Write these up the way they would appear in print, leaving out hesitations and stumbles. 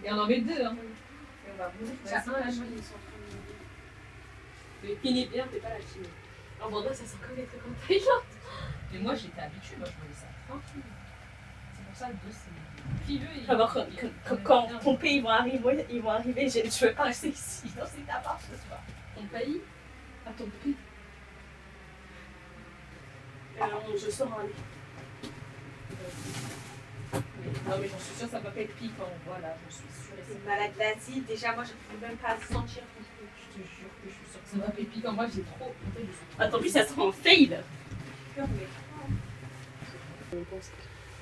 Et on en met 2, hein. Et on va mourir. Ça sent la chimie. Mais finis bien, t'es pas la chimie. En Vendée, ça sent comme des trucs en Thaïlande. Mais moi, j'étais habituée, moi, je voulais ça tranquille. C'est pour ça que 2, c'est pileux. Alors, quand ton pays ils vont arriver, je veux pas rester ici. Non, c'est ta part ce soir. Ton pays? À ton pays? Je sors aller. Non, mais j'en suis sûre, ça va pas être piquant. Voilà, j'en suis sûre. C'est malade l'Asie. Déjà, moi, je ne peux même pas sentir ton truc. Je te jure que je suis sûre que ça va pas être piquant. Moi, j'ai trop. En fait, je suis trop. Attends, plus ça sera en fail.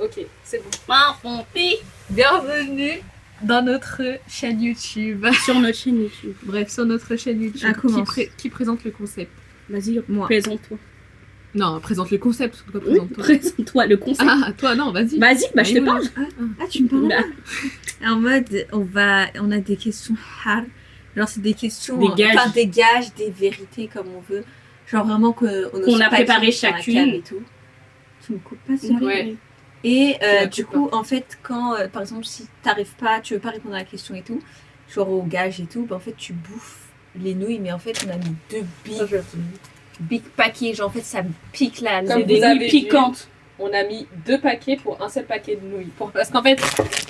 Ok, c'est bon. Marfonté. Bienvenue dans notre chaîne YouTube. Sur notre chaîne YouTube. Bref, sur notre chaîne YouTube. Qui présente le concept? Vas-y, moi. Présente-toi. Non, présente le concept. Toi, Oui, présente-toi. présente-toi le concept. Ah, toi, non, vas-y. Vas-y, bah je te parle. Ah, tu me parles Bah, En mode, on a des questions hard. Genre, c'est des questions. Des gages. Enfin, des gages, des vérités, comme on veut. Genre, vraiment qu'on a préparé chacune. Et tout. Tu me coupes pas, s'il te plaît. Ouais. Et la du coupe coup, en fait, quand, par exemple, si t'arrives pas, tu veux pas répondre à la question et tout, genre au gage et tout, bah, en fait, tu bouffes les nouilles, mais en fait, on a mis 2 big paquets. Genre, en fait, ça me pique là. Comme c'est des vous avez nouilles piquantes. On a mis 2 paquets pour un seul paquet de nouilles. Parce qu'en fait,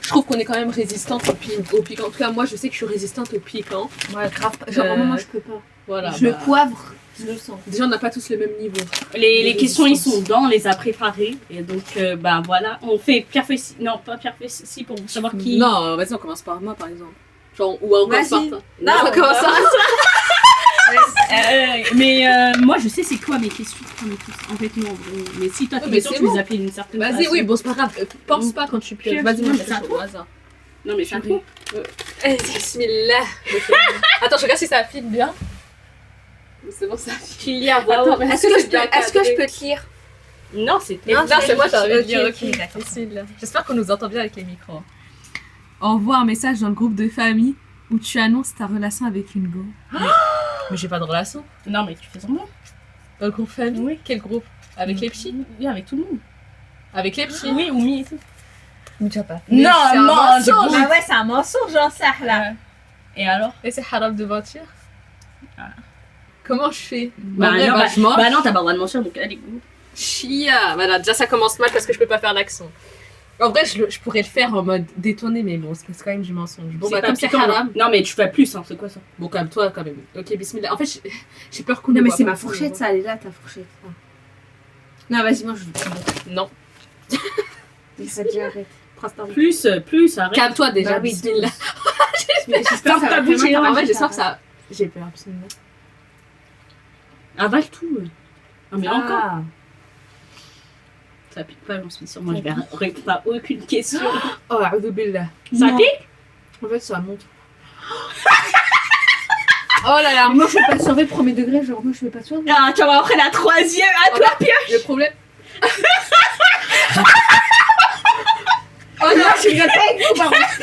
je trouve qu'on est quand même résistante au piquant. En tout cas, moi, je sais que je suis résistante au piquant. Ouais, grave. Genre, vraiment, moi, je peux pas. Voilà. Le poivre, je le sens. Déjà, on n'a pas tous le même niveau. Les questions, ils sont dedans, on les a préparées. Et donc, bah voilà. On fait pierre, feuille, ciseaux. Non, pas pierre, feuille, ciseaux pour savoir qui. Non, vas-y, on commence par moi, par exemple. Genre, ou on commence par Vas-y. toi. Non, on commence par Mais moi, je sais c'est quoi mes questions. En fait, non. Mais si toi, tes mais questions, c'est tu les bon. appelles d'une certaine Vas-y, façon. oui, bon, c'est pas grave. Pense pas quand tu pioches. Vas-y, Non, moi, mais je c'est à fais toi. au hasard. Non, mais ça fait. Bismillah. Attends, je regarde si ça file bien. C'est bon, ça file. Qu'il a Attends, mais Est-ce que je peux te lire? Non, c'est Non, c'est moi, j'ai envie de dire. Ok, d'accord. Bismillah. J'espère qu'on nous entend bien avec les micros. Envoie un message dans le groupe de famille où tu annonces ta relation avec une go. Mais j'ai pas de relation. Non, mais tu fais semblant. Dans le groupe famille? Oui. Quel groupe? Avec les petits? Oui, avec tout le monde. Avec les petits? Oui, ou mi et tout. Déjà pas. Mais c'est un mensonge. Ah ouais, c'est un mensonge, j'en sais là. Et alors? Et c'est haram de mentir? Ah. Comment je fais? Bah, En vrai, non, je mens. bah non, t'as pas le droit de mentir, donc allez, go. Chia. Voilà, déjà ça commence mal parce que je peux pas faire l'accent. En vrai, je pourrais le faire en mode détourné, mais bon, c'est quand même du mensonge. Bon, bah, pas comme c'est piquant, haram. non, mais tu fais plus, hein, c'est quoi ça? Bon, comme toi, quand même. Ok, bismillah. En fait, j'ai peur qu'on Non, le mais voit c'est pas. ma fourchette, ça, elle est là, ta fourchette. Ah. Non, vas-y, moi, je veux. Non. Ça dit arrête. Plus, arrête. Calme-toi déjà, Bah oui, bismillah. J'espère que ça va bouche, vraiment En vrai, t'arranger, j'espère que ça. ça. J'ai peur, bismillah. Avale tout. Non, mais encore. Ah. Ça pique pas, j'en suis sûre. Moi, je vais répondre à aucune question. Oh, a'udhu-billah. Ça Non. pique? En fait, ça monte. Oh là là. Moi, je fais pas surveiller premier degré, genre, moi, je fais pas surveiller. Ah, tu vas après la troisième, à toi, Pierre. Le problème. Oh non, je rigole pas avec vous, par contre.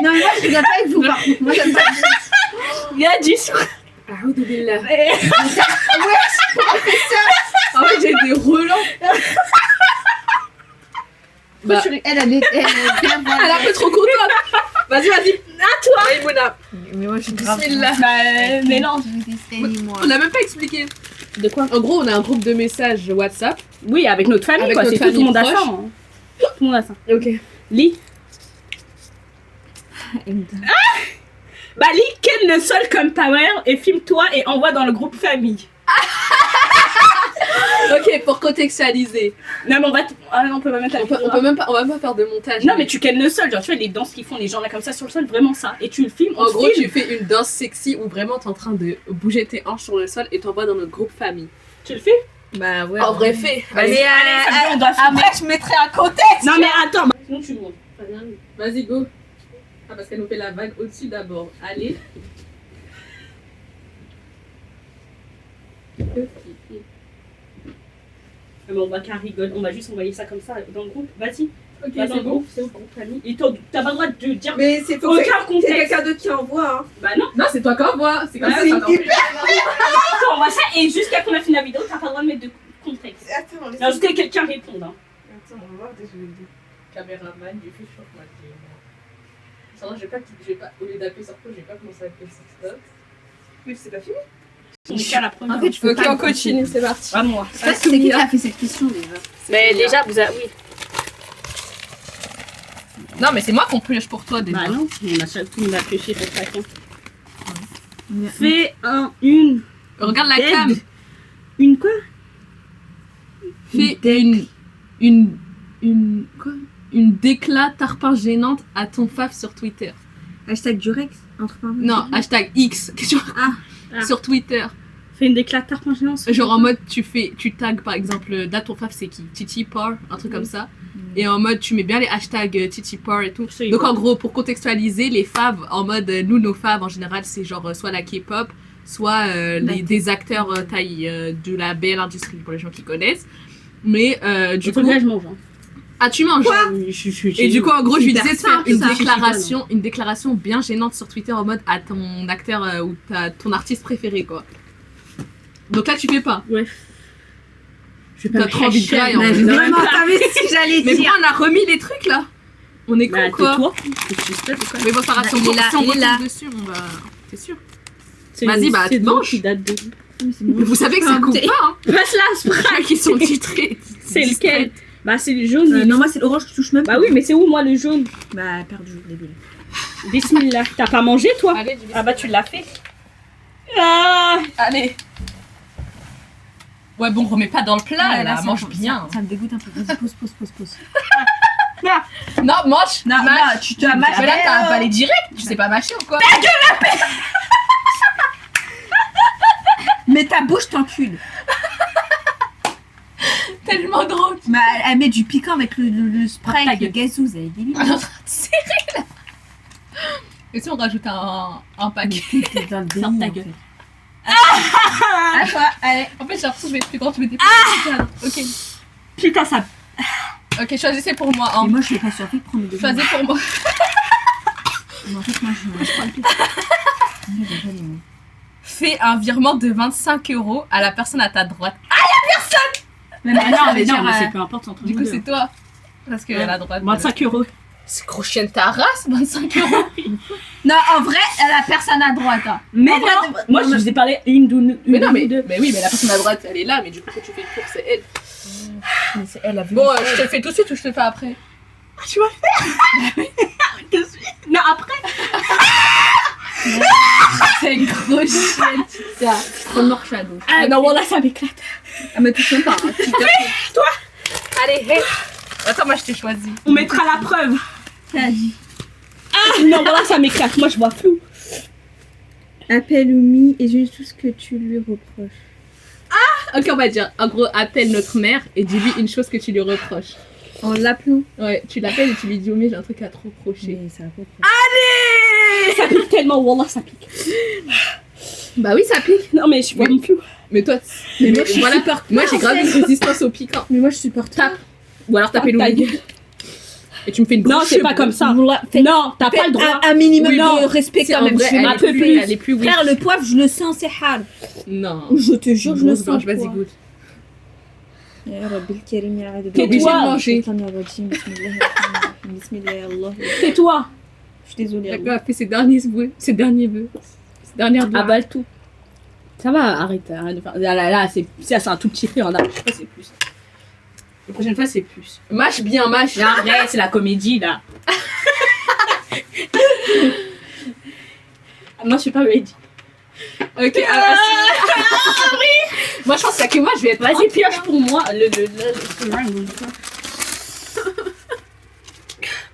Non, mais moi, je rigole pas avec vous, par contre. Moi, j'aime pas. Il y a du sucre. A'udhu-billah. En fait, j'ai des relents. Bah, Elle est bien elle est un peu trop contente. Vas-y, vas-y. À toi. Maïmouna. Mais moi, je suis grave. Bismillah. Bah, mélange. moi. On n'a même pas expliqué. De quoi? En gros, on a un groupe de messages WhatsApp. Oui, avec notre famille, Avec quoi. notre C'est tout le famille monde a ça. proche. Hein. Tout le monde a ça. Ok. Lis. Bah, lis Ken le sol comme Power et filme-toi et envoie dans le groupe famille. Ok, pour contextualiser. Non, mais on va. Ah non, on peut pas mettre la On va même pas faire de montage. Non, mais tu Ken le sol, genre tu vois les danses qu'ils font, les gens là comme ça sur le sol, vraiment ça. Et tu le filmes. En gros, tu fais une danse sexy où vraiment t'es en train de bouger tes hanches sur le sol et t'envoies dans notre groupe famille. Tu le fais? Bah, ouais. En vrai, fais. Allez, Allez, ça veut dire, on doit filmer. après, je mettrai un contexte. Non, mais attends. Sinon, tu le montres. Vas-y, go. Ah, parce qu'elle nous fait la vague au-dessus d'abord. Allez. Ah, mais on va qu'un rigole, on va juste envoyer ça comme ça dans le groupe. Vas-y. Ok, Va dans le groupe, c'est au groupe famille. Et t'as pas le droit de dire Mais c'est faut aucun c'est contexte. quelqu'un d'autre qui envoie. Hein. Bah non. Non, c'est toi qui envoie. C'est comme Ah, ça, c'est c'est encore plus. On envoie ça et jusqu'à qu'on a fini la vidéo, t'as pas le droit de mettre de contexte. Attends, Alors jusqu'à quelqu'un réponde. Hein. Attends, on va voir déjà. caméraman du futur matin. Sinon, j'ai pas, au lieu d'appeler sur pause, j'ai pas commencé à appeler sur stop. Mais c'est pas fini. On est qu'à la première. En fait, je peux Ok, pas on continue, c'est parti. Pas moi. C'est qui a fait cette question déjà? Mais déjà, vous avez. Oui. Non, mais c'est moi qu'on pioche pour toi déjà. Bah non, tout le monde a pêché pour chacun. Fais une. Regarde la Dead. cam. Une quoi? Fais une déclat tarpin gênante à ton faf sur Twitter. Hashtag Durex entre parenthèses. Non, hashtag X. Ah. Sur Twitter. Fais une déclaration par gênance. Genre en mode tu tags par exemple, là ton faf c'est qui? Titi Par, un truc comme ça. Et en mode tu mets bien les hashtags Titi Par et tout. Donc en gros pour contextualiser les faves, en mode nous nos faves en général c'est genre soit la K-pop, soit des acteurs de la belle industrie pour les gens qui connaissent. Mais du coup... je mange. Ah tu manges? Quoi? Et du coup en gros je lui Hyper disais de faire simple, une déclaration bien gênante sur Twitter en mode à ton acteur ou ton artiste préféré quoi. Donc là tu fais pas. Ouais. Je T'as trop envie de graille en Mais fait. vraiment, t'as vu ce que j'allais Mais dire. pourquoi on a remis les trucs là? On est con Bah, quoi? toi. Mais bon, ça va, si on Il est là, si on il est retourne là. dessus, on va. T'es sûr? Vas-y, bah, c'est tu bon manges. qui date de. Mais vous savez que ça coupe pas, hein? Passe-la, Sprite. Ceux qui sont titrés. C'est lequel? Bah, c'est le jaune. Non, moi c'est l'orange que je touche même Bah pas. oui, mais c'est où moi le jaune? Bah, perdu, débile. Bismillah. T'as pas mangé toi? Allez, du Ah bah tu l'as fait. Ah. Allez. Ouais, bon, remets pas dans le plat, là, mange bien. Ça me dégoûte un peu. Vas-y, pause. Non, mange. Non, mâche. tu dois mâcher. Mais là, t'as avalé direct, tu sais pas mâcher ou quoi? Mais ta bouche t'encule. Tellement drôle. Bah, elle met du piquant avec le spray, Ta avec le gueule. gazouze, elle est débile. On est en train de serrer là. Et si on rajoute un paquet? T'es dans le Ferme ta déni, en gueule. fait. À toi, allez. En fait, j'ai l'impression que je vais être plus grande, tu m'étais plus Ok. Putain, ça. Ok, choisissez pour moi. Et Hein. moi, je l'ai pas surpris de prendre le deuxième. Choisissez pour moi. Mais en fait, moi, je prends le plus. J'ai pas les mots. Fais un virement de 25 € à la personne à ta droite. Mais non, mais non, genre, mais c'est peu importe entre Du nous coup, deux. c'est toi. Parce que à la droite. 25 €. C'est gros chien de ta race, 25 €. Non, en vrai, la personne à droite. Hein. Mais En vrai, non, moi je vous ai parlé une d'une. Mais non, mais deux. oui, mais la personne à droite, elle est là, mais du coup, quand tu fais le tour, c'est elle. Mais c'est elle a vu. Bon, je te le fais tout de suite ou je te le fais après? Tu vas le faire. Non, après. C'est une grosse chienne. C'est trop noir shadow. Ah non, voilà, ça m'éclate. Elle me touche même pas. Hein. Toi. Allez, hey. Attends, moi je t'ai choisi. On mettra la preuve. T'as dit. Ah non, voilà, ça m'éclate. Moi je vois flou. Appelle Oumi et juste tout ce que tu lui reproches. Ok, on va dire, en gros, appelle notre mère et dis-lui une chose que tu lui reproches. En l'appelant. Ouais, tu l'appelles et tu lui dis, oh, mais j'ai un truc à te reprocher. Mais ça va pas. Ça pique tellement, wallah, ça pique. Bah oui, ça pique. Non, mais je vois Oui. flou. Mais toi, Mais moi, je voilà, supporte moi pas, j'ai en grave fait. une résistance au piquant. Mais moi, je supporte pas. Tape. Ou alors taper Ta le gueule. Et tu me fais une Non, grosse c'est pas comme ça. Non, t'as pas le droit. Un minimum Oui, de non. respect C'est quand en même. vrai, Je fais elle un est peu plus, plus. elle est plus weak. Frère, le poivre, je le sens, c'est hard. Non. Je te jure, je le Grosse sens. gorge, vas-y, quoi. goûte. يا رب الكريم يا عبد Tais-toi. الله. manger. الشيطان الرجيم. بسم الله الرحمن الرحيم. بسم الله يا الله. Tais-toi. Je suis désolée. D'accord, elle fait ses derniers vœux. Ses dernières doigts. Avale tout. Ça va, arrête. Arrête de faire. Là, c'est un tout petit fait. On a. Je sais pas, c'est plus. La prochaine fois, c'est plus. Mâche bien, mâche. Arrête, c'est la comédie là. Moi, je suis pas ready. Ok, moi je pense qu'il y a que moi, je vais être. Vas-y, pioche pour moi. Le mango, quoi.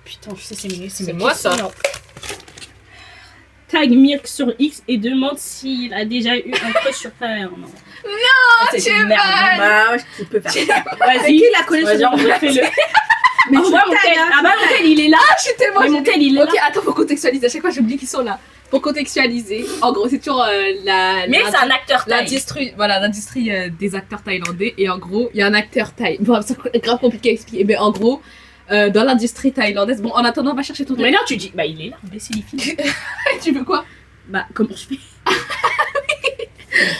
Putain, je sais, c'est moi, ça. Tag Mirk sur X et demande s'il a déjà eu un crush sur ta mère. Non, c'est une merde. Bah, ouais, tu peux faire. Vas-y, Qui la connaît vas-y, sur on refait-le. Mais Envoie mon tel. Ah bah, mon tel, il est là. Je suis tellement. Mais mon tel, il est là. Ok, attends, faut contextualiser. À chaque fois, j'oublie qu'ils sont là. Pour contextualiser, en gros, c'est toujours Mais c'est un acteur thaï. l'industrie des acteurs thaïlandais. Et en gros, il y a un acteur thaï. Bon, c'est grave compliqué à expliquer. Mais en gros, dans l'industrie thaïlandaise, bon, en attendant, on va chercher ton Mais non, tu dis, bah il est là, imbécile, il filme. Tu veux quoi? Bah, comment je fais?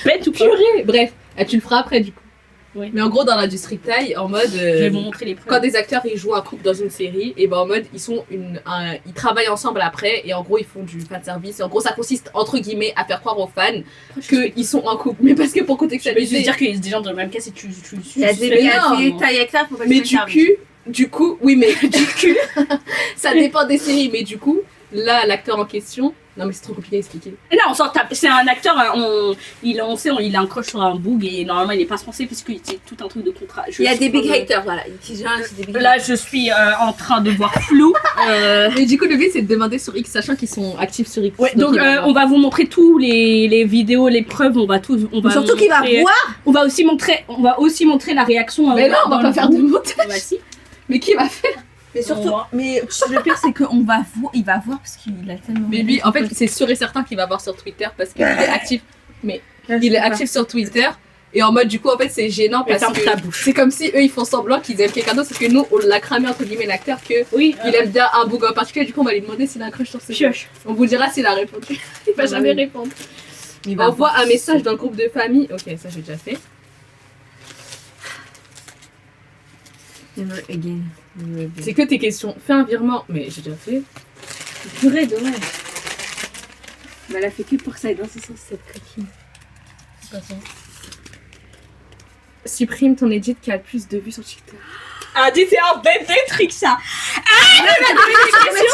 Bête ou pas? Purée. Bref, tu le feras après du coup. Ouais. Mais en gros, dans l'industrie taille, en mode. Je vais vous montrer les preuves. Quand des acteurs ils jouent un couple dans une série, et ben en mode ils travaillent ensemble après et en gros ils font du fan service. Et en gros ça consiste entre guillemets à faire croire aux fans qu'ils sont en couple. Mais parce que pour Je veux contextualiser. juste dire qu'il y a des gens dans le même cas si tu Il y a des tailles acteurs, faut pas que Mais ça du serve. du coup, oui mais du cul, ça dépend des séries. Mais du coup, là l'acteur en question, non mais c'est trop compliqué à expliquer. Et là, on s'en tape. C'est un acteur, il a un crush sur un boug et normalement il est pas censé parce que c'est tout un truc de contrat. Il y a des big haters, voilà. C'est des big Là, je suis en train de voir flou. Mais du coup le but c'est de demander sur X, sachant qu'ils sont actifs sur X. Ouais, donc on va vous montrer tous les vidéos, les preuves. On va surtout qu'il va montrer- voir. On va aussi montrer la réaction. Mais non, on va pas faire de montage. Bah, si. Mais qui va faire? Mais On surtout, voit. mais le pire c'est qu'on va voir, il va voir parce qu'il a tellement. Mais lui, en fait, c'est sûr et certain qu'il va voir sur Twitter parce qu'il est actif. Il est actif sur Twitter. Et en mode, du coup, en fait, c'est gênant Mais parce ferme ta que bouche. c'est comme si eux ils font semblant qu'ils aiment quelqu'un d'autre. Parce que nous, on l'a cramé entre guillemets l'acteur que Oui, il aime bien un bouc en particulier. Du coup, on va lui demander s'il a un crush sur ce gars. pioche. On vous dira s'il a répondu. Il va Ah, jamais oui. répondre. Envoie un message dans le groupe de famille. Ok, ça j'ai déjà fait. Never again. C'est que tes questions. Fais un virement. Mais j'ai déjà fait. Purée, dommage. Mais elle a fait que pour ça et dans ce sens, cette coquine. Supprime ton edit qui a le plus de vues sur TikTok. Ah, dis, c'est un bébé truc ça.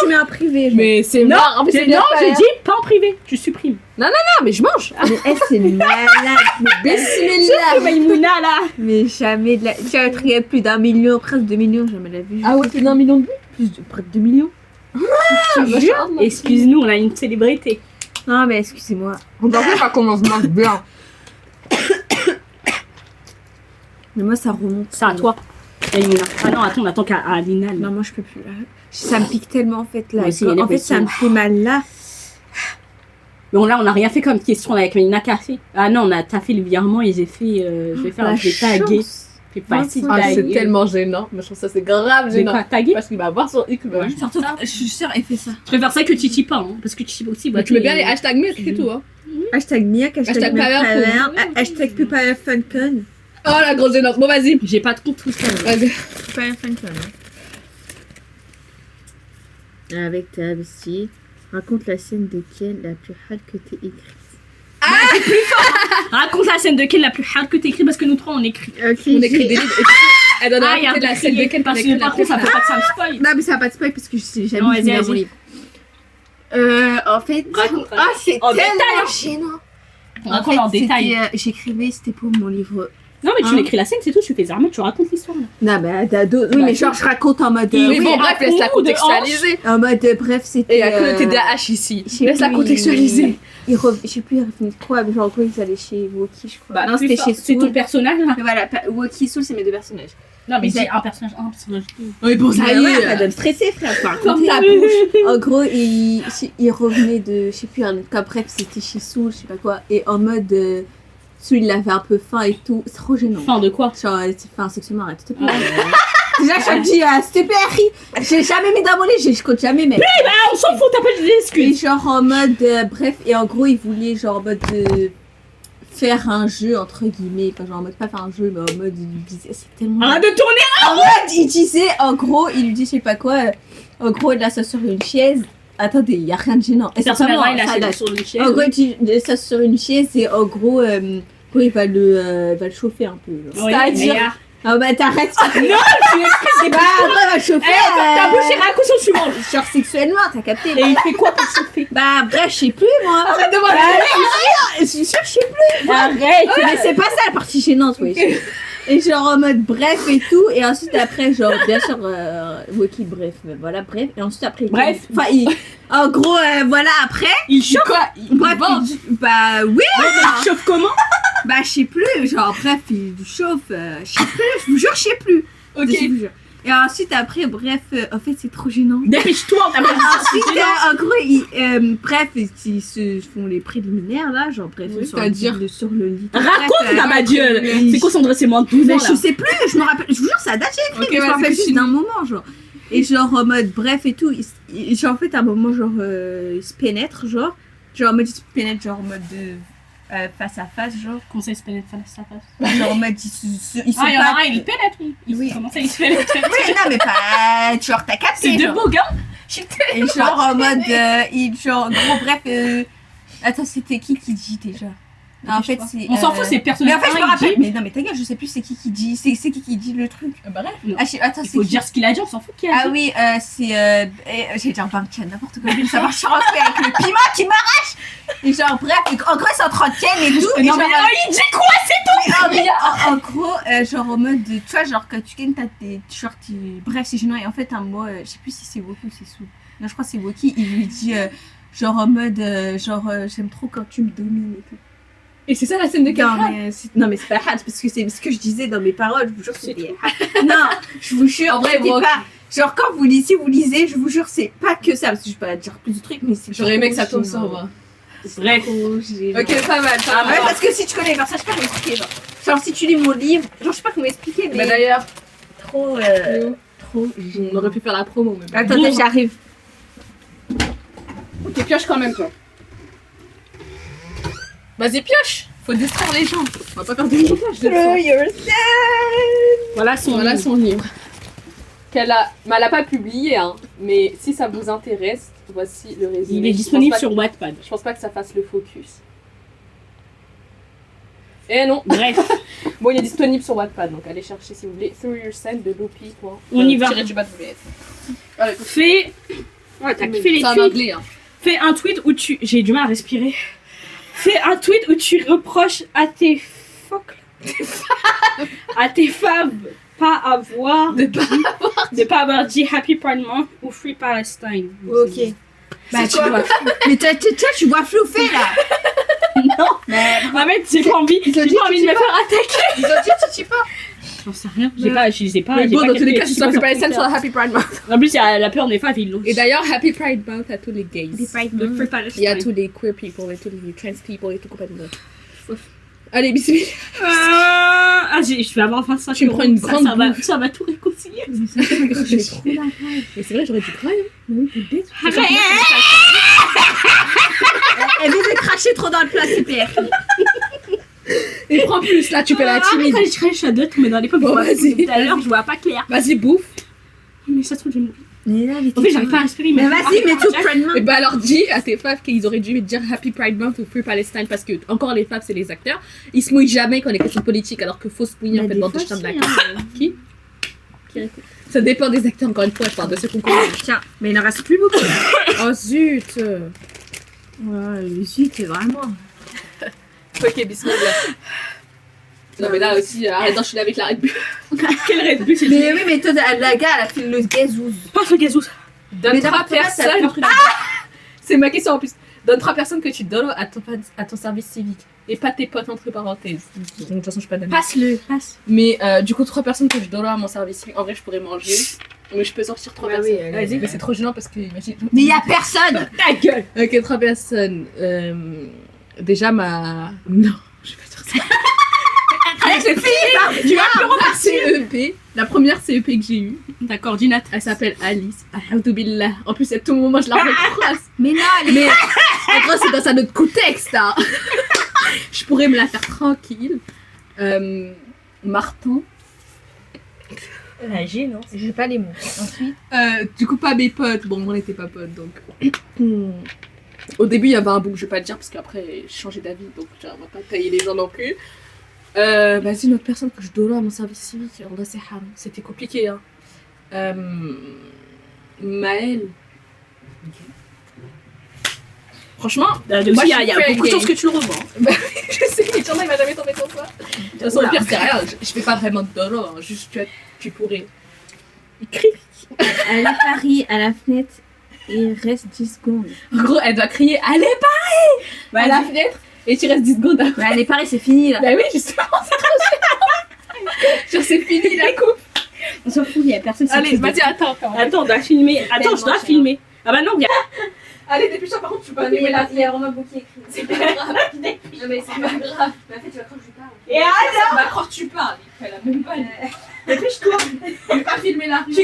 Tu mets en privé. genre. Mais c'est Non, marrant. En plus, c'est non, j'ai dit pas en privé. Tu supprimes. Ah, mais je mange. Mais elle, c'est malade. Mais C'est Maïmouna là. Mais jamais de la. Tu as un truc à plus d'1 million, presque 2 millions, jamais la vue. Ah ouais, plus d'1 million de vues. Plus de près de 2 millions. Je te jure. Excuse-nous, on a une célébrité. Non, mais excusez-moi. Regardez pas comment je mange bien. Mais moi, ça remonte. C'est à toi. Maïmouna. Ah non, attends, on attend qu'à Alina. là. Non, moi, je peux plus là. Ça me pique tellement en fait là. Moi aussi, il y a des En fait, ça me fait mal là. Bon, là, on n'a rien fait comme question avec Maïmouna Café. Ah non, t'as fait le virement et j'ai fait. Je vais faire La je vais taguer. chance. Fais pas si Ah, c'est taguer. tellement gênant. Mais je trouve ça c'est grave J'ai gênant. quoi taguer? Parce qu'il va voir sur X. Ouais. Surtout, je suis sûre, elle fait ça. Je préfère ça que Titi pas, hein, parce que Titi aussi. Bah, tu mets bien les hashtags mais c'est tout. Hein. Hashtag Niak, Hashtag hashtag Powerful. Power, hashtag Power Funcon. Oh la grosse gênante. Bon, vas-y. J'ai pas de compte tout ça. Vas-y. Power Funcon. Avec ta bestie, raconte la scène de Ken la plus hard que t'aies écrite. Raconte la scène de Ken la plus hard que t'écris parce que nous trois on écrit. Ok, On écrit des livres. Elle donne Ah, il y a raconter la scène de Ken parce que par contre ça fait pas que ça me spoil. Non, mais ça va pas de spoil parce que je sais Non, jamais vas-y, fini vas-y. mon livre. En fait. Raconte. Ah, c'est En tellement détail, hein. gênant. Raconte en détail. J'écrivais, c'était pour mon livre. Non mais tu Hein. écris la scène, c'est tout, tu fais Zarma, tu racontes l'histoire là. Non, bah, t'as d'autres. Oui, Bah, mais genre, je raconte en mode. Oui, bon, bref, laisse la raconte de contextualiser. En mode, bref, c'était. Et il y a que le TDAH ici. je sais Laisse la plus, contextualiser. Je sais plus, il revenait quoi, mais genre, quoi, ils allaient chez Woki, je crois. non, c'était chez c'est ton Soul. personnage là. Mais voilà, Woki, Soul, c'est mes deux personnages. Non mais Ils c'est a- un personnage, un personnage. Oui, bon, ça Ah y ouais, pas est. de me stresser, frère. Faut Ferme raconter. ta bouche. En gros, il revenait de, je sais plus, un autre cas, bref, c'était chez Soul, je sais pas quoi, et en mode, Soul, il avait un peu faim et tout, c'est trop gênant. Fin de quoi? Genre, enfin, sexuellement, arrête, s'il te plaît. Déjà, je te dis, s'il te plaît, Harry, j'ai jamais mis dans mon lit, je compte jamais, mais. Ah on s'en fout, t'as pas de Et l'excuse. genre, en mode, bref, et en gros, il voulait, genre, en mode, faire un jeu, entre guillemets, enfin, genre, en mode, pas faire un jeu, mais en mode, il lui disait, c'est tellement. Arrête de tourner. En mode, il disait, en gros, il lui dit, je sais pas quoi, en gros, il s'assoit sur une chaise. Attendez, il y a rien de gênant. Et C'est c'est vraiment, il ça a date. sur une chaise. En gros, il s'assoit sur une chaise et en gros, il va le chauffer un peu. Genre. Oui, c'est-à-dire- mais, Ah bah t'arrêtes. non, tu es Bah après, il va le chauffer. ta bouche est raconte suivante. Genre sexuellement, t'as capté. Et il fait quoi pour chauffer? Bah bref, je sais plus moi. Arrête de voir. Je suis sûre, je sais plus. Arrête. Mais c'est pas ça la partie gênante, oui. Et genre en mode bref et tout. Et ensuite après, genre bien sûr, Woki, bref, voilà, bref. Et ensuite après, Bref. Enfin, en gros, voilà, après. Il chauffe. Quoi? Bref, bah oui. Il chauffe comment? Bah je sais plus, genre bref, il chauffe, je sais plus, je vous jure, je sais plus. Ok. Je vous jure. Et ensuite après, bref, en fait c'est trop gênant. Dépêche-toi, t'as pas Ensuite, en gros, bref, ils se font les préliminaires là, genre bref, Oui, sur, c'est-à-dire sur le lit. Raconte ta bagueule. C'est quoi son dressé moins de 12 ans Mais là? je sais plus, je me rappelle, je vous jure, ça date, j'ai écrit, Ok, mais je me vas-y, rappelle juste continue. d'un moment, genre. Et genre en mode bref et tout, genre en fait à un moment, genre, ils se pénètrent, genre en mode ils se pénètrent, genre en mode de. face à face, genre. Comment ça, il se pénètre face à face? Genre en mode, ils sont Ah, il y en pas... a un, il pénètre, oui. Oui. Comment ça, il se pénètre? Oui, non, mais pas... Genre, t'as capté, C'est deux genre. beaux gars. Et genre en mode, genre, gros, bref, attends, c'était qui dit déjà? Non, en fait, c'est. On s'en fout, c'est Mais personnel. en fait, je me rappelle. Mais non, mais ta gueule, je sais plus c'est qui dit. C'est qui dit le truc. Bref. Ah, attends, Il c'est faut qui? dire ce qu'il a dit, on s'en fout qui a Ah dit. oui, c'est. J'ai dit un tiens, n'importe quoi. Ça marche en fait avec le piment qui m'arrache. Et genre, bref, en gros, c'est en train de ken et tout. Et Non, genre, mais il dit quoi? C'est en gros, genre en mode, tu vois, genre quand tu ken, t'as tes. Genre, bref, c'est gênant. Et en fait, un mot, je sais plus si c'est Woki ou c'est Sou. Non, je crois que c'est Woki. Il lui dit, genre en mode, j'aime trop quand tu me domines et tout. Et c'est ça la scène de Non, Kara. mais c'est pas Had, parce que c'est ce que je disais dans mes paroles, je vous jure que c'était Had. Non, je vous jure, En vrai, c'était moi, pas. Genre, quand vous lisez, je vous jure, c'est pas que ça, parce que je vais pas dire plus de trucs, mais c'est. J'aurais aimé que ça tombe gênant. sur moi. Bref. Ok, pas mal, pas Ah ouais, mal. parce que si tu connais, genre, ça, je sais pas comment expliquer, genre, si tu lis mon livre, genre, je sais pas comment expliquer, mais. Bah d'ailleurs, trop. Trop on aurait pu faire la promo. Mais bon. Attends, j'arrive. Ok, pioche quand même, toi. Vas-y, pioche. Faut distraire les gens. On va pas faire de montage de Throw ça. yourself. Voilà son Voilà son livre. Qu'elle a... Mais elle a pas publié, hein. Mais si ça vous intéresse, voici le résumé. Il est disponible sur Wattpad. Je pense pas que ça fasse le focus. Eh non. Bref, Bon, il est disponible sur Wattpad, donc allez chercher si vous voulez. Through Yourself de Lopi. On y va. Tiré du bas de WS. fais. Ouais, t'as kiffé les C'est en tweets. anglais, hein. Fais un tweet où tu. J'ai du mal à respirer. Fais un tweet où tu reproches à tes à tes femmes pas avoir de pas avoir dit Happy Pride Month ou Free Palestine. Ok. Bah, C'est quoi? Mais tu vois flou fait là. Non. En fait, j'ai pas envie. J'ai pas envie de me faire attaquer. Ils ont dit, tu sais pas. J'en sais rien. Je les ai pas. Mais j'ai bon, pas dans tous les capté. cas, tu Je sois sais Free pas Palestine sur sur la Happy Pride Month. En plus, il y a la peur des femmes, ils l'ont. Et d'ailleurs, Happy Pride Month à tous les gays. Free Il y a Palestine. tous les queer people et tous les trans people et tout complètement. Allez, bisous. Je vais avoir 25 Tu me prends une grande ça va tout réconcilier. J'ai trop la rage. Mais c'est vrai, j'aurais dû craindre. Mais oui, t'es bête. Elle vient de cracher trop dans le plat, super. Et prends plus, là, tu peux la timide. Je crache à d'autres, mais dans les pommes, Bon, vas-y. tout à l'heure, je vois pas clair. Vas-y, bouffe. Mais ça se trouve, j'ai mourir. Mais là, En fait, j'arrive pas à respirer. Mais vas-y, mets tout Pride Et Month. bah alors dis à tes faves qu'ils auraient dû dire Happy Pride Month ou Free Palestine parce que encore les faves c'est les acteurs. Ils se mouillent jamais quand on est question politique alors qu'il faut se mouiller en fait dans deux chambres d'acteurs. Qui Ça dépend des acteurs encore une fois, je parle de ceux qu'on connaît. Tiens, mais il en reste plus beaucoup. Oh zut. Ouais, le zut, c'est vraiment. Ok, bismillah. Non mais là aussi, arrête d'enchaîner avec la Red Bull. Quel Red Bull, c'est Mais oui, mais toi, la gars, elle a fait le gazouz. pas ce gazou. Donne Mais 3 d'abord, ça personnes. fait un C'est ma question en plus. Donne 3 personnes que tu donnes à ton service civique. Et pas tes potes entre parenthèses. De toute façon, je suis pas d'accord. Passe. Mais du coup, 3 personnes que je donne à mon service civique, en vrai, je pourrais manger. Mais je peux sortir 3 Ouais, personnes. oui, allez. Mais c'est trop gênant parce que, imagine. Mais y a personne. Ta gueule. Ok, 3 personnes. Déjà, ma. Non, je vais pas dire ça. Allez, c'est fini. Tu vas plus remercier CEP. La première CEP que j'ai eue. D'accord, Dinat. Elle s'appelle Alice. Alhamdoulilah. En plus, à tout moment, je la recroise. Mais non, elle est. Mais en gros, c'est dans un autre contexte. Hein. Je pourrais me la faire tranquille. Martin. J'ai non. J'ai pas les mots. Ensuite. Du coup, pas mes potes. Bon, on n'était pas potes donc. Au début, il y avait un bout, je vais pas le dire parce qu'après, j'ai changé d'avis donc genre, on va pas tailler les gens non plus. Vas-y, une autre personne que je dois à mon service civique, on c'est Ham. C'était compliqué. Hein. Maëlle. Franchement, Moi, Moi, il y a je suis beaucoup de gay. chances que tu le revends. je sais que il va jamais tomber sur toi. De toute façon, le pire, c'est rien. Je fais pas vraiment de dolo, hein. Juste tu pourrais. Elle est Paris à la fenêtre et reste 10 secondes. En gros, elle doit crier Allez, Paris à la fenêtre et tu restes 10 secondes après. Ouais, elle est Paris, c'est fini là. Bah oui, justement, c'est trop chiant. Genre, c'est fini la coupe. On s'en fout, y a personne. Allez, vas-y, attends. Attends, on doit filmer. Attends, je dois filmer. Ah bah non, il y a. Allez, dépêche-toi, par contre, tu peux pas Il filmer la y a vraiment beaucoup écrit. C'est pas grave. Non, mais c'est pas grave. Mais en fait, tu vas quand je parle. Et alors Bah, croire que tu parles. Elle a même pas. Dépêche-toi. Tu peux pas filmer la rue.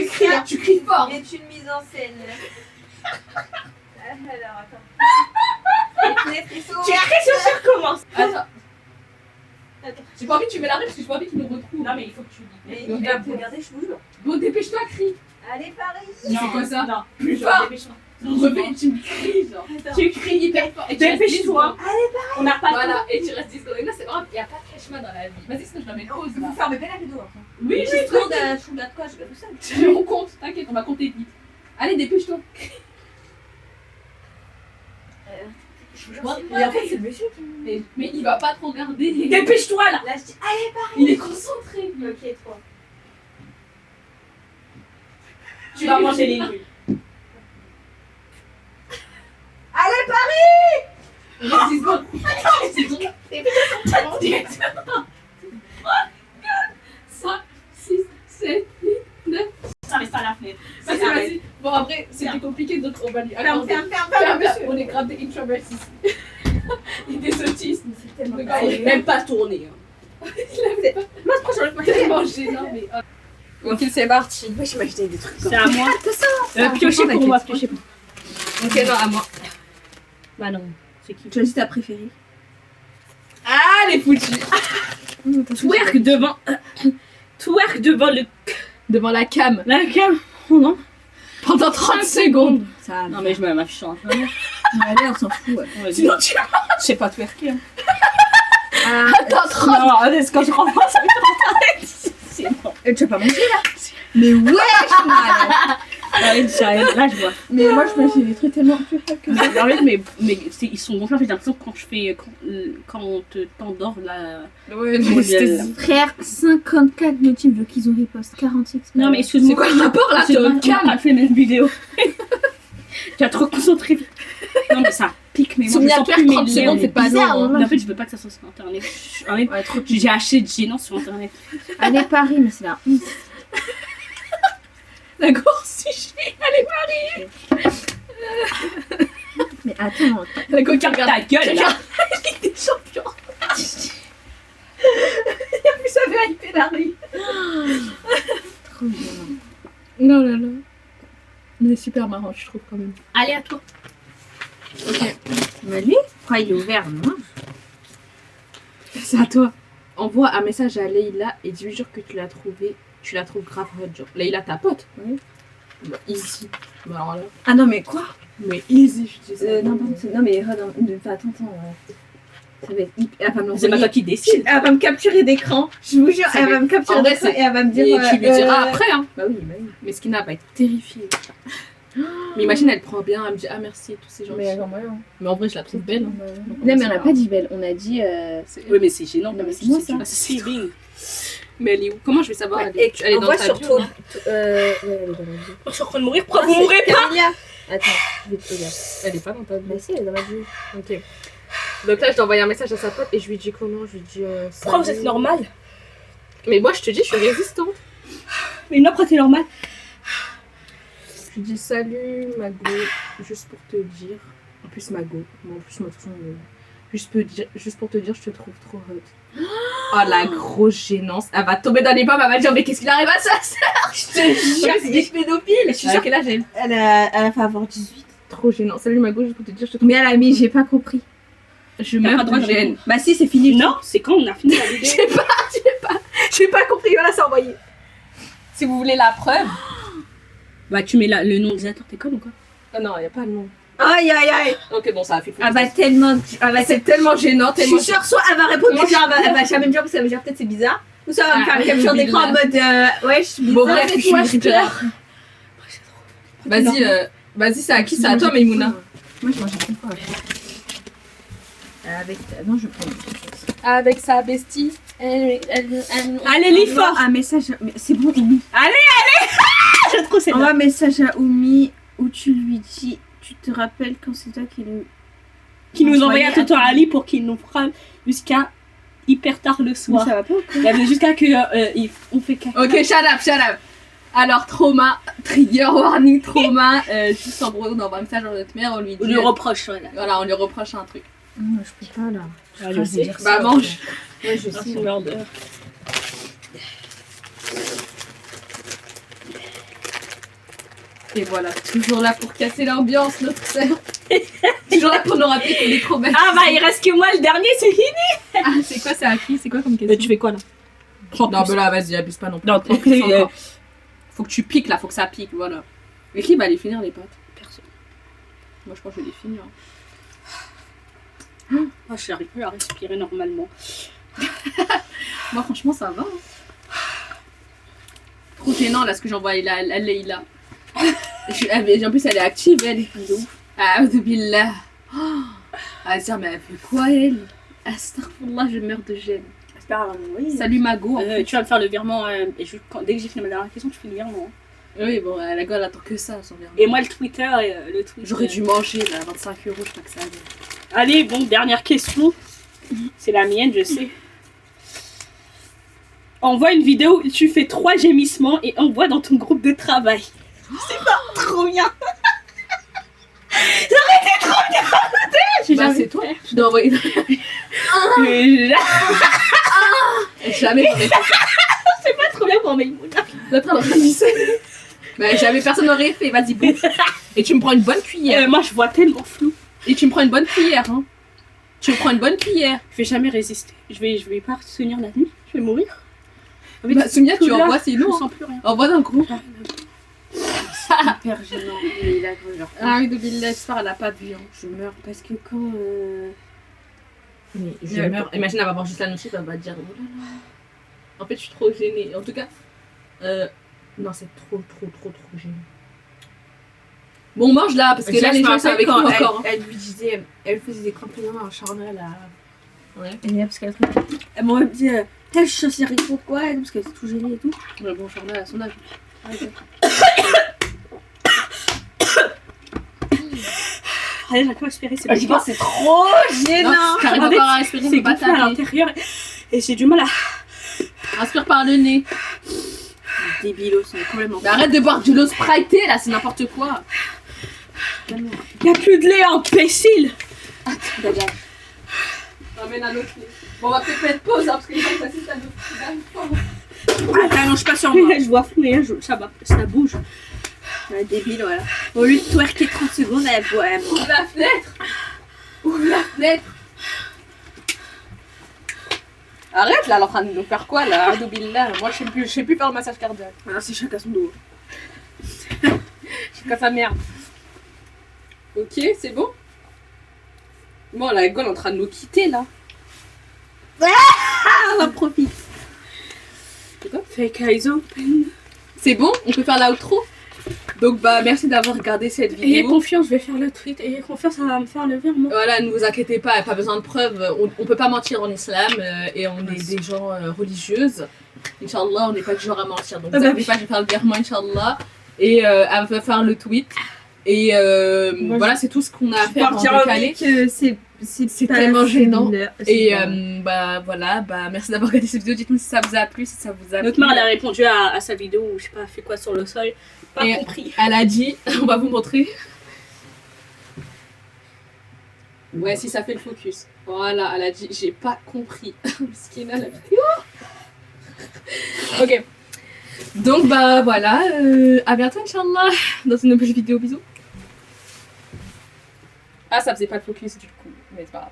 Tu cries fort. C'est une mise en scène. Alors, attends. fenêtres et tout. Tu as raison, ça recommence. Attends. J'ai pas envie que tu mets l'arrêt parce que j'ai pas envie qu'il nous retrouve. Non, mais il faut que tu Mais dis. il va me regarder, je vous jure. Bon, dépêche-toi, crie. Allez, Paris. Mais c'est quoi ça? Non, Plus genre, fort. dépêche-toi. Refais, tu me cries, genre. Tu cries hyper fort. Et dépêche-toi. On n'a pas Voilà, et tu restes 10 secondes. Et là, c'est vraiment, il n'y a pas de cachement dans la vie. Vas-y, sinon je la mets pause là. Vous fermez bien la vidéo après. Oui, Je oui, tourne je vous regarde quoi, je vais tout ça. on compte, t'inquiète, on va compter vite. Allez, dépêche-toi. Je vous jure, jure, c'est et en pareil. fait, c'est le monsieur qui me. Mais il va pas te regarder. Dépêche-toi là. Là, je dis, allez, Il est concentré. ok, toi. Tu vas manger les nouilles. Allez, Paris. Reste 10 secondes. C'est bon. Directement. 5, 6, 7, 8, 9. Ça reste à la fenêtre. Vas-y, vas-y. Bon, après, c'était compliqué, donc on va lui Ferme, accorder. ferme, ferme, Ferme, ferme, ferme. monsieur. On est grave des introverts ici. Et des autistes. C'est tellement Le Il gars, est même pas tourné. Moi, je prends sur le tellement gênant, mais. Ok, c'est parti. Moi, j'imaginais des trucs. C'est à moi. ça. Piocher pour moi, piocher pour moi. Ok, non, à moi. Bah non, c'est qui? Choisis ta préférée. Ah, les foutus. Twerk devant. Twerk devant le. Devant la cam. La cam. Oh non. Pendant 30 secondes. Ça. Non, mais je m'affiche en train. Allez, on s'en fout. Ouais. Sinon, tu Je sais pas twerker. Hein. attends 30. Non, allez, quand je rentre, ça va être c'est bon. Tu vas pas manger là. Mais wesh, man. Allez, j'arrive. Là, je vois. Mais moi, je m'imagine des trucs tellement plus faibles que ça. En fait, ils sont gonflés. En fait, j'ai l'impression que quand on t'endort là. Ouais, l'anesthésie. Frère, 54 motifs qu'ils ont riposte, 46. Non, mais excuse-moi. C'est quoi le rapport là? T'es au calme. On a fait la même vidéo. Tu as trop concentré. Non, mais ça pique, mais moi, je sens plus mes 30 liens. secondes, c'est pas bizarre, long. hein. Mais en fait, je veux pas que ça soit sur internet. En fait, Ouais, trop j'ai acheté de gênant sur internet. Allez, Paris, mais c'est là. La gorge, allez, Marie. Mais attends, La coquille, regarde. Ta gueule, là. Ligue des champions. Vous savez, hyper la rue. trop bien. Non, là, là. Il est super marrant, je trouve, quand même. Allez, à toi. Ok, Mais lui, pourquoi il est ouvert, non? c'est à toi. Envoie un message à Leïla et dis-lui genre que tu l'as trouvé. Tu la trouves grave hot, genre. Leïla, ta pote. Oui. Bah, easy. Bah, alors là. Ah non, mais quoi? Mais easy, je dis ça. Non, mais attends. Ça va être hyper. Elle va me C'est pas toi qui décide. Elle va me capturer d'écran. Je vous jure, Ça elle va- va me capturer en vrai, d'écran c'est- et elle va me dire. Et tu lui diras après, hein. Bah oui, bah oui. Mais Skina va être terrifiée. Mais imagine, elle prend bien, elle me dit ah merci et tous ces gens. Mais elle moyen. Mais en vrai, je la trouve belle. hein. Non, mais on n'a pas dit belle, on a dit. Oui, mais c'est gênant. Non, mais tu c'est moi, sais, ça. tu vois, c'est bing. Mais elle est où? Comment je vais savoir? Ouais, elle est on dans voit ta sur bio, ton. hein. Ouais, elle est dans la bio. Je suis en train de mourir. Pourquoi Ah, vous c'est mourrez pas? Camilla. Attends, je vais te regarder. Elle est pas dans ta bio. Bah si, elle est dans la bio. Ok. Donc là, je dois envoyer un message à sa pote et je lui dis comment? Je lui dis. Pourquoi vous salut. êtes normal? Mais moi, je te dis, je suis résistante. Mais non, pourquoi t'es normal? Je lui dis salut Mago, juste pour te dire. En plus, Mago. Moi, en plus, moi, de toute façon, juste pour te dire, je te trouve trop hot. Oh la grosse gênance. Elle va tomber dans les pommes, elle va dire mais qu'est-ce qu'il arrive à sa sœur? Je te jure, c'est des pédophiles. Je suis sûre qu'elle a elle. Elle a fait avoir 18. Trop gênant. Salut Mago, juste pour te dire, je te trouve. Mais elle a mis, j'ai pas compris. Je T'as pas meurs le droit de de gêne. répondre. Bah si, c'est fini. Non, c'est quand on a fini la vidéo. J'ai pas compris, voilà, c'est envoyé. Si vous voulez la preuve. Bah, tu mets le nom des acteurs, t'es con ou quoi? Ah non, y a pas de nom. Aïe aïe aïe. Ok, bon, ça a fait fou. Elle va tellement. C'est tellement gênant, Je tellement. suis sûre, soit elle va répondre Moi, déjà, elle va jamais me dire parce qu'elle va me dire peut-être c'est bizarre. Ou soit elle va me Ah, faire une capture oui, d'écran en mode ouais, je suis bizarre. Bon, bref, mais je moi, suis je pleure. Vas-y, c'est à qui? C'est à toi, Maïmouna. Moi, je mangeais pas. Avec. Non, je prends autre chose. Avec sa bestie. Allez, lis fort! Un message. Mais c'est bon, Oumi. Je trouve c'est Envoie un message à Oumi où tu lui dis. Tu te rappelles quand c'est toi qui nous envoyait un Envoyez tuto à Ali pour qu'il nous fera jusqu'à hyper tard le soir. Ça va pas ou quoi? Il y avait jusqu'à que on fait caca. Ok, shut up. Alors, trauma, trigger warning, trauma. Juste en gros, on envoie un message à notre mère, on lui On dit. lui reproche, voilà. Voilà, on lui reproche un truc. Non, je peux pas là. Ah, je sais. Bah, mange. Ouais, je Ah, sais. c'est merde. Et voilà, toujours là pour casser l'ambiance, notre sœur. Toujours là pour nous rappeler qu'on est trop belle. Ah bah il reste que moi le dernier, c'est fini. Ah, c'est quoi, c'est à qui? C'est quoi comme question? Tu fais quoi là? Prends Non, plus. mais là, vas-y, abuse pas non plus. Non, Prends plus encore. Faut que tu piques là, faut que ça pique, voilà. Mais qui va les finir les pâtes? Personne. Moi, je pense que je vais les finir. Moi je n'arrive plus à respirer normalement. Moi, franchement, ça va. Hein. Trop gênant là ce que j'envoie là, Leïla. En plus, elle est active, elle. Ah, billah. Ah, dire, mais elle fait quoi, elle? Astaghfirullah, je meurs de gêne. Oui. Salut Mago. Tu vas me faire le virement et dès que j'ai fini ma dernière question, tu fais le virement. Oui, bon, la gueule attend que ça, son virement. Et moi le Twitter, J'aurais dû manger là, 25 €, je crois que ça allait. Allez, bon, dernière question. C'est la mienne, je sais. Envoie une vidéo où tu fais 3 gémissements et envoie dans ton groupe de travail. C'est pas trop bien. J'aurais été trop bien. Bah, c'est toi. Je dois envoyer. Jamais j'aurais fait ça. C'est pas trop bien pour mes L'autre, elle aurait dit ça. Mais jamais personne n'aurait fait, vas-y, bouffe. Et tu me prends une bonne cuillère. Moi je vois tellement flou. Et tu me prends une bonne cuillère, hein. Tu me prends une bonne cuillère. Je vais jamais résister. Je vais pas tenir la nuit. Je vais mourir. Bah, Soumia, tu envoies, c'est Je nous. sens plus rien. Envoie dans le groupe. Hyper gênant. Mais il a genre. Ah oui, de Billah, j'espère elle a pas vu. Hein. Je meurs. Parce que quand. Mais je meurs. Imagine, elle va voir juste la notice, elle va dire oh là là. En fait, je suis trop gênée. En tout cas, non, c'est trop gênant. Bon, mange là, parce que là, les gens sont avec nous encore. Elle lui disait, elle faisait des compliments à Charnel à. Ouais. Et parce qu'elle m'aurait dit, je suis censée rire pourquoi elle, parce qu'elle était tout gênée et tout. Ouais, bon, Charnel à son âge. Allez, j'arrive pas à respirer. C'est C'est trop gênant. T'arrives En fait, encore à respirer, c'est c'est pas gonflé à ta l'intérieur et j'ai du mal à. Inspire par le nez. Débilos, c'est complètement. Mais arrête de boire de l'eau sprité là, c'est n'importe quoi. Y'a plus de lait, imbécile. Ramène un autre lait. Bon, on va peut-être mettre pause hein, parce que les gens s'assistent à notre. Ah, t'allonges pas sur moi. Je vois flou, mais ça bouge. Débile, voilà. Au lieu de twerker 30 secondes, elle boit. Ouvre la fenêtre. Ouvre la fenêtre. Arrête là, elle est en train de nous faire quoi là, Adoubilla. Moi je sais plus faire le massage cardiaque. Ah, c'est chacun son dos. Chacun sa merde. Ok, c'est bon. Bon, la gueule est en train de nous quitter là. Ah, on en profite. Fake eyes open. C'est bon, on peut faire l'outro. Donc bah merci d'avoir regardé cette Et vidéo. confiance, je vais faire le tweet. Et confiance, ça va me faire le virement. Voilà, ne vous inquiétez pas, pas besoin de preuves. On peut pas mentir en islam et on est des gens religieuses. Inch'Allah, on n'est pas du genre à mentir. Donc vous inquiétez pas, je vais faire le virement, Inch'Allah. Et elle va faire le tweet. Et voilà, c'est tout ce qu'on a à faire en décalé. C'est tellement gênant. Et bah voilà, bah merci d'avoir regardé cette vidéo. Dites-nous si ça vous a plu, si ça vous a Notre plu. mère, elle a répondu à sa vidéo où je sais pas, elle fait quoi sur le sol. Pas Et compris. elle a dit, on va vous montrer. Ouais, si ça fait le focus. Voilà, elle a dit, j'ai pas compris. Miskina, la vidéo. Ok. Donc bah voilà, à bientôt Inch'Allah dans une nouvelle vidéo. Bisous. Ah, ça faisait pas le focus du coup, mais c'est pas grave.